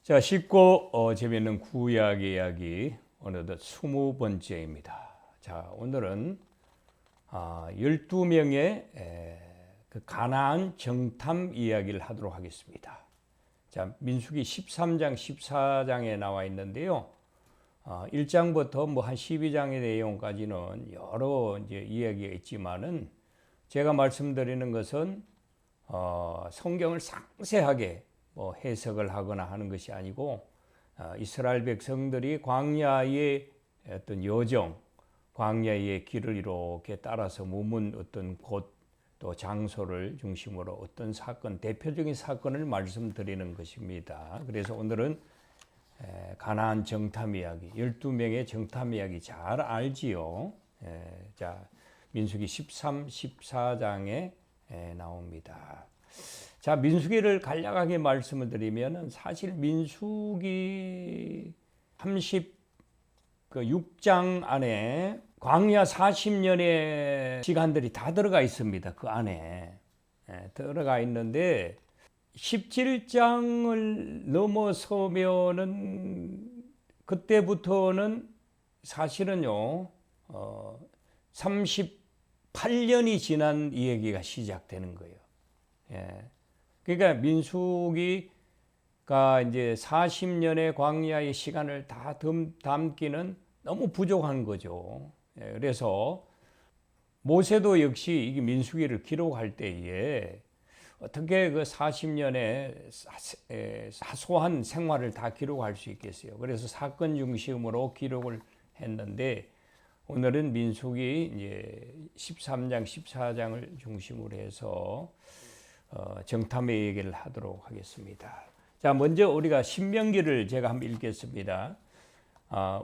자, 쉽고 재미있는 구약 이야기 어느덧 20번째입니다. 자, 오늘은 12명의 그 가나안 정탐 이야기를 하도록 하겠습니다. 자, 민수기 13장, 14장에 나와 있는데요. 1장부터 뭐 한 12장의 내용까지는 여러 이제 이야기가 있지만은 제가 말씀드리는 것은 성경을 상세하게 해석을 하거나 하는 것이 아니고 이스라엘 백성들이 광야의 어떤 여정, 광야의 길을 이렇게 따라서 머문 어떤 곳 또 장소를 중심으로 어떤 사건, 대표적인 사건을 말씀드리는 것입니다. 그래서 오늘은 가나안 정탐 이야기, 12명의 정탐 이야기 잘 알지요. 자, 민수기 13, 14장에 나옵니다. 자, 민수기를 간략하게 말씀을 드리면 사실 민수기 36장 안에 광야 40년의 시간들이 다 들어가 있습니다. 그 안에 들어가 있는데 17장을 넘어서면은 그때부터는 사실은요 38년이 지난 이 얘기가 시작되는 거예요. 그러니까 민수기가 이제 40년의 광야의 시간을 다 담기는 너무 부족한 거죠. 그래서 모세도 역시 이 민수기를 기록할 때에 어떻게 그 40년의 사소한 생활을 다 기록할 수 있겠어요. 그래서 사건 중심으로 기록을 했는데 오늘은 민수기 이제 13장, 14장을 중심으로 해서 정탐의 얘기를 하도록 하겠습니다. 자, 먼저 우리가 신명기를 제가 한번 읽겠습니다.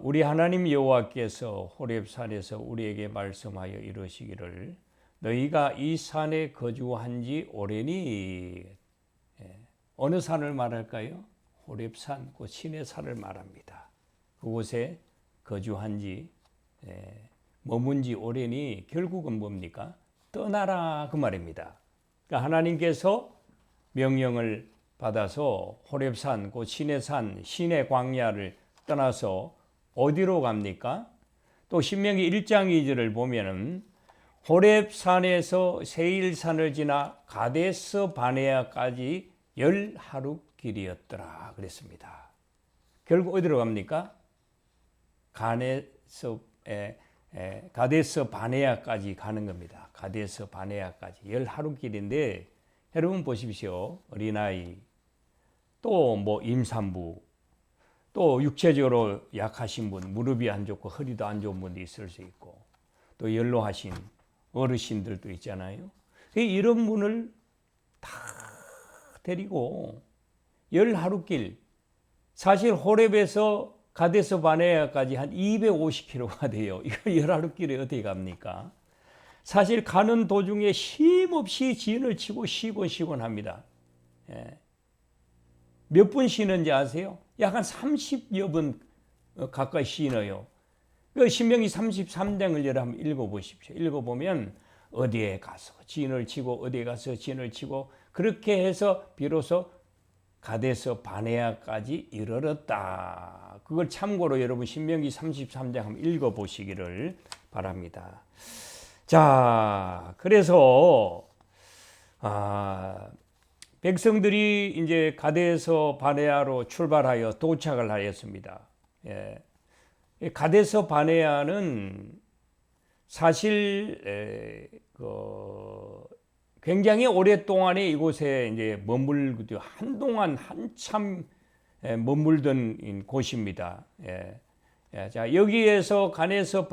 우리 하나님 여호와께서 호렙산에서 우리에게 말씀하여 이르시기를 너희가 이 산에 거주한 지 오래니. 어느 산을 말할까요? 호렙산, 그 신의 산을 말합니다. 그곳에 거주한 지 머문 지 오래니 결국은 뭡니까? 떠나라 그 말입니다. 그러니까 하나님께서 명령을 받아서 호렙산, 그 신의 산, 신의 광야를 떠나서 어디로 갑니까? 또 신명기 1장 2절을 보면은 호렙산에서 세일산을 지나 가데스 바네아까지 10하루 길이었더라 그랬습니다. 결국 어디로 갑니까? 가데스 바네아까지 가는 겁니다. 가데스 바네아까지 10하루 길인데 여러분 보십시오. 어린아이, 또 뭐 임산부, 또 육체적으로 약하신 분, 무릎이 안 좋고 허리도 안 좋은 분도 있을 수 있고 또 연로하신 어르신들도 있잖아요. 이런 분을 다 데리고 10하루길, 사실 호렙에서 가데스 바네아까지 한 250km가 돼요. 이거 10하루길에 어떻게 갑니까? 사실 가는 도중에 쉼없이 진을 치고 쉬곤 합니다. 몇 분 쉬는지 아세요? 약 한 30여 분 가까이 쉬어요. 그 신명기 33장을 여러분 한번 읽어보십시오. 읽어보면 어디에 가서 진을 치고 어디에 가서 진을 치고 그렇게 해서 비로소 가데스 바네아까지 이르렀다. 그걸 참고로 여러분 신명기 33장 한번 읽어보시기를 바랍니다. 자, 그래서 백성들이 이제 가데스 바네아로 출발하여 도착을 하였습니다. 가데스 바네아는 사실 굉장히 오랫동안에 이곳에 이제 머물고 한동안 한참 머물던 곳입니다. 자, 여기에서 가데스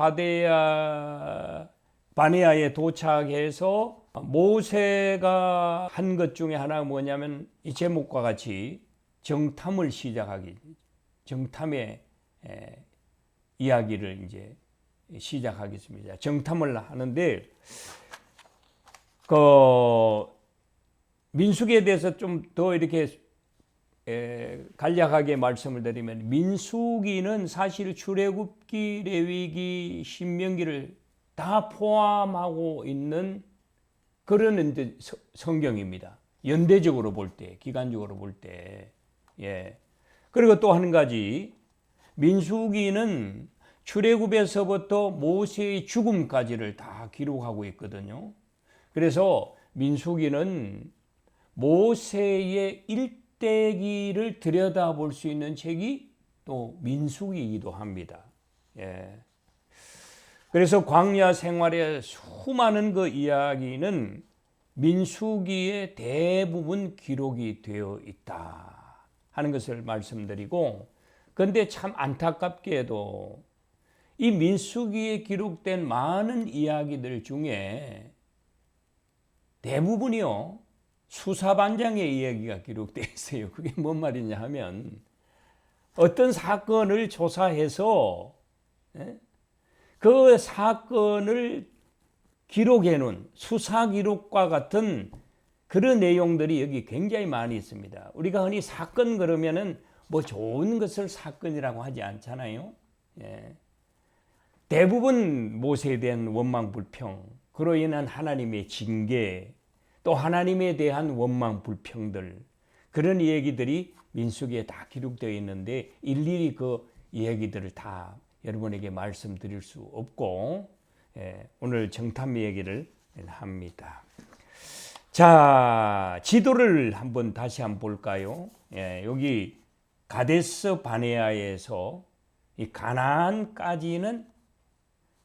바네아에 도착해서 모세가 한 것 중에 하나가 뭐냐면 이 제목과 같이 정탐을 정탐의 이야기를 이제 시작하겠습니다. 정탐을 하는데 민수기에 대해서 좀 더 이렇게 간략하게 말씀을 드리면 민수기는 사실 출애굽기, 레위기, 신명기를 다 포함하고 있는 그런 성경입니다. 연대적으로 볼 때, 기간적으로 볼 때. 그리고 또 한 가지, 민수기는 출애굽에서부터 모세의 죽음까지를 다 기록하고 있거든요. 그래서 민수기는 모세의 일대기를 들여다볼 수 있는 책이 또 민수기이기도 합니다. 예. 그래서 광야 생활의 수많은 그 이야기는 민수기에 대부분 기록이 되어 있다 하는 것을 말씀드리고, 그런데 참 안타깝게도 이 민수기에 기록된 많은 이야기들 중에 대부분이요, 수사반장의 이야기가 기록되어 있어요. 그게 뭔 말이냐 하면, 어떤 사건을 조사해서 그 사건을 기록해 놓은 수사 기록과 같은 그런 내용들이 여기 굉장히 많이 있습니다. 우리가 흔히 사건 그러면은 뭐 좋은 것을 사건이라고 하지 않잖아요. 예. 대부분 모세에 대한 원망 불평, 그로 인한 하나님의 징계, 또 하나님에 대한 원망 불평들, 그런 얘기들이 민수기에 다 기록되어 있는데 일일이 그 얘기들을 다 여러분에게 말씀드릴 수 없고, 오늘 정탐 얘기를 합니다. 자, 지도를 다시 한번 볼까요? 여기 가데스 바네아에서 이 가나안까지는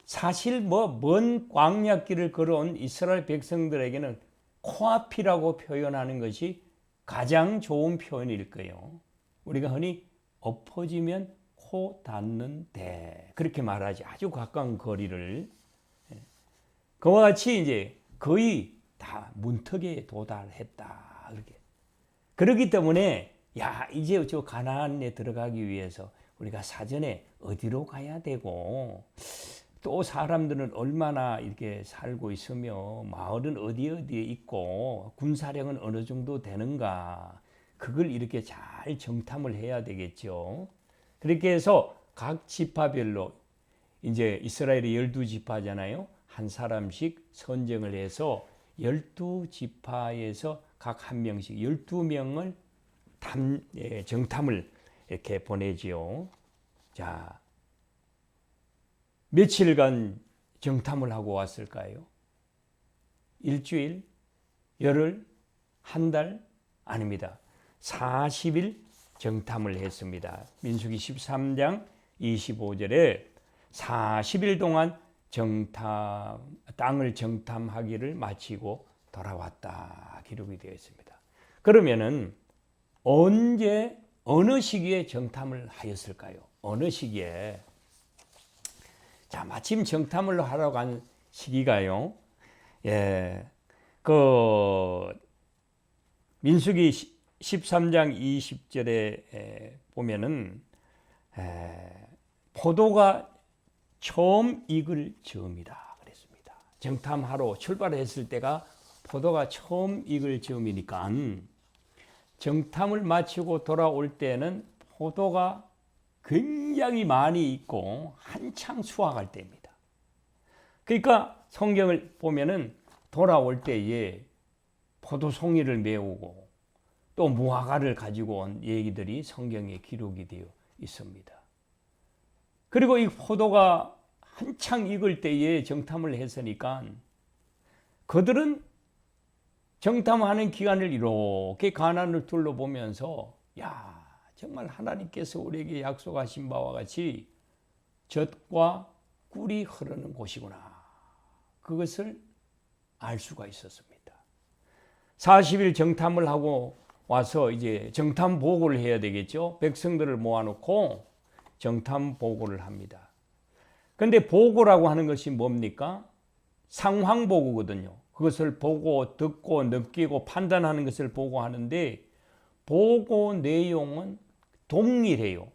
사실 먼 광야길을 걸어온 이스라엘 백성들에게는 코앞이라고 표현하는 것이 가장 좋은 표현일 거예요. 우리가 흔히 엎어지면 코 닿는 데, 그렇게 말하지. 아주 가까운 거리를. 그와 같이 이제 거의 다 문턱에 도달했다. 그렇게. 그렇기 때문에 이제 저 가나안에 들어가기 위해서 우리가 사전에 어디로 가야 되고, 또 사람들은 얼마나 이렇게 살고 있으며 마을은 어디에 있고 군사력은 어느 정도 되는가, 그걸 이렇게 잘 정탐을 해야 되겠죠. 그렇게 해서 각 지파별로, 이제 이스라엘이 12지파잖아요. 한 사람씩 선정을 해서 12지파에서 각 한 명씩 12명을 정탐을 이렇게 보내지요. 자, 며칠간 정탐을 하고 왔을까요? 일주일? 열흘? 한 달? 아닙니다. 40일 정탐을 했습니다. 민수기 13장 25절에 40일 동안 땅을 정탐하기를 마치고 돌아왔다 기록이 되어 있습니다. 그러면은 언제, 어느 시기에 정탐을 하였을까요? 어느 시기에? 자, 마침 정탐을 하러 간 시기가요. 민수기 13장 20절에 보면은 포도가 처음 익을 즈음이다 그랬습니다. 정탐하러 출발했을 때가 포도가 처음 익을 즈음이니까 정탐을 마치고 돌아올 때는 포도가 굉장히 많이 있고 한창 수확할 때입니다. 그러니까 성경을 보면은 돌아올 때에 포도송이를 메우고 또 무화과를 가지고 온 얘기들이 성경에 기록이 되어 있습니다. 그리고 이 포도가 한창 익을 때에 정탐을 했으니까 그들은 정탐하는 기간을 이렇게 가나안을 둘러보면서 정말 하나님께서 우리에게 약속하신 바와 같이 젖과 꿀이 흐르는 곳이구나, 그것을 알 수가 있었습니다. 40일 정탐을 하고 와서 이제 정탐 보고를 해야 되겠죠. 백성들을 모아놓고 정탐 보고를 합니다. 그런데 보고라고 하는 것이 뭡니까? 상황 보고거든요. 그것을 보고 듣고 느끼고 판단하는 것을 보고하는데, 보고 내용은 동일해요.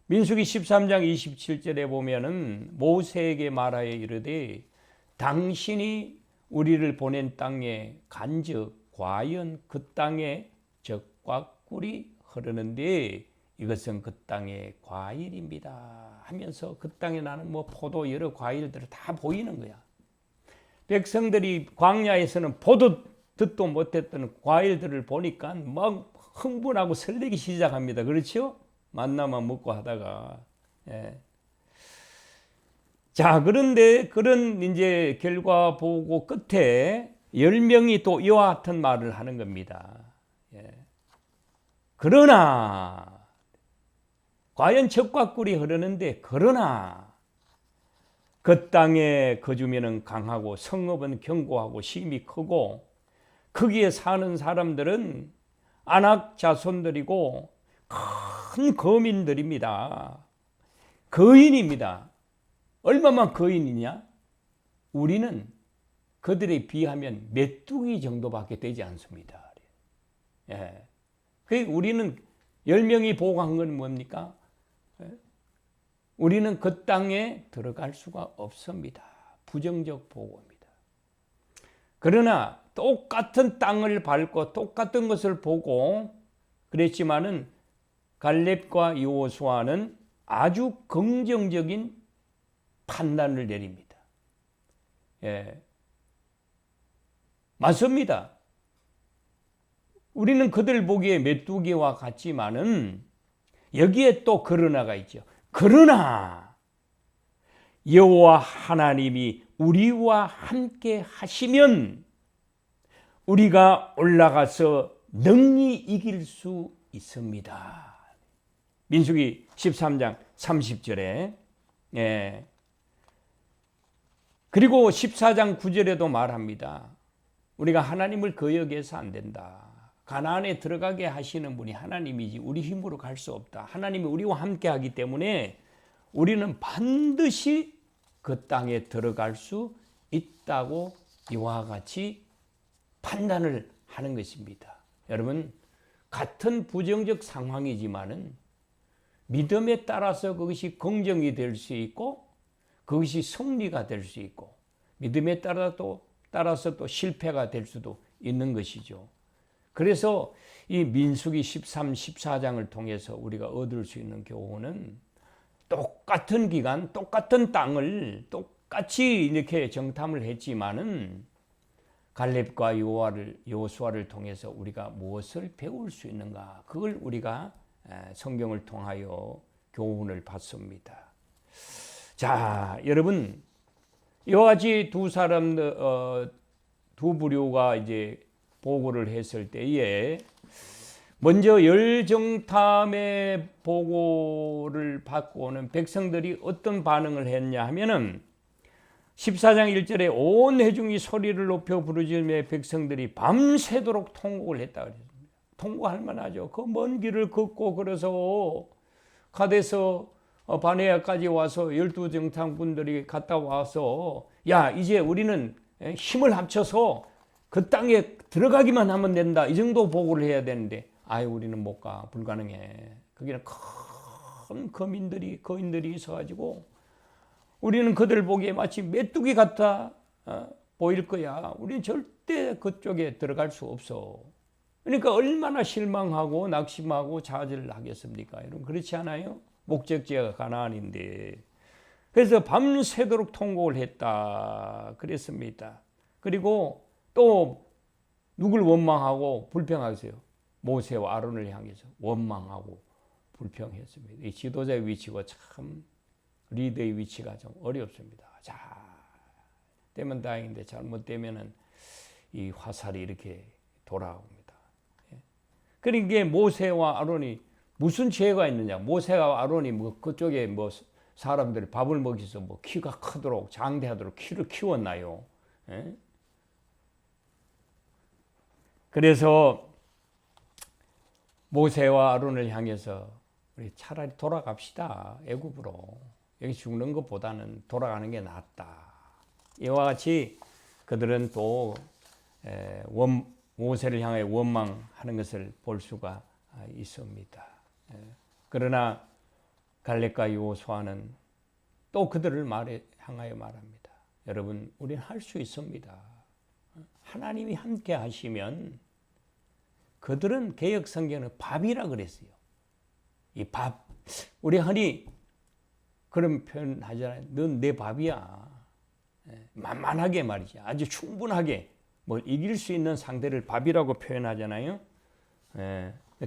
민수기 13장 27절에 보면은 모세에게 말하여 이르되 당신이 우리를 보낸 땅에 간즉 과연 그 땅에 젖과 꿀이 흐르는데 이것은 그 땅의 과일입니다 하면서 그 땅에 나는 포도 여러 과일들을 다 보이는 거야. 백성들이 광야에서는 보도 듣도 못했던 과일들을 보니까 막 흥분하고 설레기 시작합니다. 그렇죠? 만나만 먹고 하다가. 예. 자, 그런데 그런 이제 결과 보고 끝에 10명이 또 이와 같은 말을 하는 겁니다. 예. 그러나 과연 젖과 꿀이 흐르는데 그러나 그 땅에 거주민은 강하고 성읍은 견고하고 심이 크고 거기에 사는 사람들은 안악 자손들이고 큰 거민들입니다. 거인입니다. 얼마만 거인이냐? 우리는 그들에 비하면 메뚜기 정도밖에 되지 않습니다. 예. 우리는 10명이 보고한 건 뭡니까? 우리는 그 땅에 들어갈 수가 없습니다. 부정적 보고입니다. 그러나 똑같은 땅을 밟고 똑같은 것을 보고 그랬지만은 갈렙과 여호수아는 아주 긍정적인 판단을 내립니다. 예. 맞습니다. 우리는 그들 보기에 메뚜기와 같지만은 여기에 또 그러나가 있죠. 그러나 여호와 하나님이 우리와 함께 하시면 우리가 올라가서 능히 이길 수 있습니다. 민수기 13장 30절에 예. 그리고 14장 9절에도 말합니다. 우리가 하나님을 거역해서 안 된다. 가나안에 들어가게 하시는 분이 하나님이지 우리 힘으로 갈 수 없다. 하나님이 우리와 함께 하기 때문에 우리는 반드시 그 땅에 들어갈 수 있다고 이와 같이 판단을 하는 것입니다. 여러분, 같은 부정적 상황이지만은 믿음에 따라서 그것이 긍정이 될 수 있고 그것이 승리가 될 수 있고 믿음에 따라서 또 실패가 될 수도 있는 것이죠. 그래서 이 민수기 13, 14장을 통해서 우리가 얻을 수 있는 교훈은 똑같은 기간, 똑같은 땅을 똑같이 이렇게 정탐을 했지만은 갈렙과 여호수아를 통해서 우리가 무엇을 배울 수 있는가? 그걸 우리가 성경을 통하여 교훈을 받습니다. 자, 여러분, 이와 같이 두 부류가 이제 보고를 했을 때에 먼저 열정탐의 보고를 받고 오는 백성들이 어떤 반응을 했냐 하면은 14장 1절에 온 회중이 소리를 높여 부르짖으며 백성들이 밤새도록 통곡을 했다 그랬습니다. 통곡할 만하죠. 그 먼 길을 걷고 그래서 가데스 바네아까지 와서 12정탐꾼들이 갔다 와서 야, 이제 우리는 힘을 합쳐서 그 땅에 들어가기만 하면 된다. 이 정도 보고를 해야 되는데 아유, 우리는 못 가. 불가능해. 거기는 큰 거인들이 있어가지고 우리는 그들 보기에 마치 메뚜기 같아 보일 거야. 우리는 절대 그쪽에 들어갈 수 없어. 그러니까 얼마나 실망하고 낙심하고 좌절하겠습니까? 여러분, 그렇지 않아요? 목적지가 가나안인데. 그래서 밤새도록 통곡을 했다 그랬습니다. 그리고 또 누굴 원망하고 불평하세요? 모세와 아론을 향해서 원망하고 불평했습니다. 이 지도자의 위치가 참 리더의 위치가 좀 어렵습니다. 자, 되면 다행인데 잘못되면은 이 화살이 이렇게 돌아옵니다. 그러니까 모세와 아론이 무슨 죄가 있느냐? 모세와 아론이 뭐 그쪽에 뭐 사람들이 밥을 먹여서 뭐 키가 크도록 장대하도록 키를 키웠나요? 예? 그래서 모세와 아론을 향해서 우리 차라리 돌아갑시다. 애굽으로. 여기 죽는 것보다는 돌아가는 게 낫다. 이와 같이 그들은 또 모세를 향해 원망하는 것을 볼 수가 있습니다. 그러나 갈렙과 여호수아는 또 그들을 향하여 말합니다. 여러분, 우리는 할 수 있습니다. 하나님이 함께 하시면 그들은 개역 성경은 밥이라 그랬어요. 이 밥, 우리 흔히 그런 표현 하잖아요. 넌 내 밥이야. 만만하게 말이지. 아주 충분하게 뭐 이길 수 있는 상대를 밥이라고 표현하잖아요.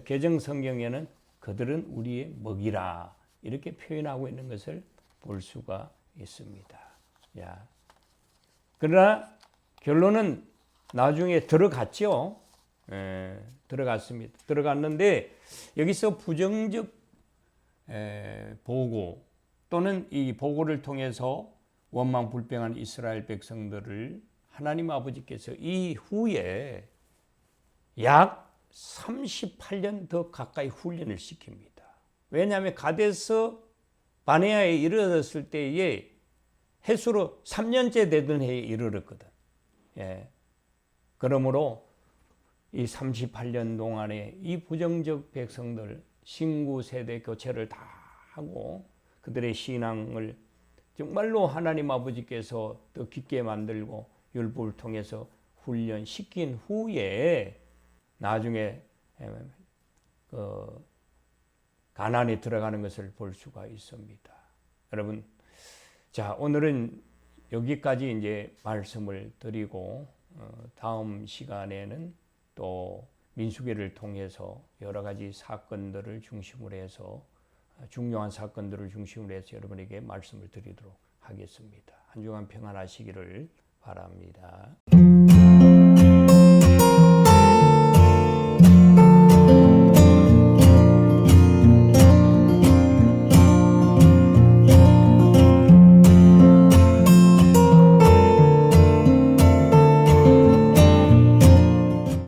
개정 성경에는 그들은 우리의 먹이라 이렇게 표현하고 있는 것을 볼 수가 있습니다. 야. 그러나 결론은 나중에 들어갔죠. 들어갔습니다. 들어갔는데 여기서 부정적 보고 또는 이 보고를 통해서 원망불평한 이스라엘 백성들을 하나님 아버지께서 이후에 약 38년 더 가까이 훈련을 시킵니다. 왜냐하면 가데스 바네아에 이르렀을 때에 해수로 3년째 되던 해에 이르렀거든. 예. 그러므로 이 38년 동안에 이 부정적 백성들 신구 세대 교체를 다 하고 그들의 신앙을 정말로 하나님 아버지께서 더 깊게 만들고 율법을 통해서 훈련시킨 후에 나중에 가나안에 들어가는 것을 볼 수가 있습니다. 여러분, 자 오늘은 여기까지 이제 말씀을 드리고 다음 시간에는 또 민수기를 통해서 여러 가지 사건들을 중심으로 해서 중요한 사건들을 중심으로 해서 여러분에게 말씀을 드리도록 하겠습니다. 한 주간 평안하시기를 바랍니다.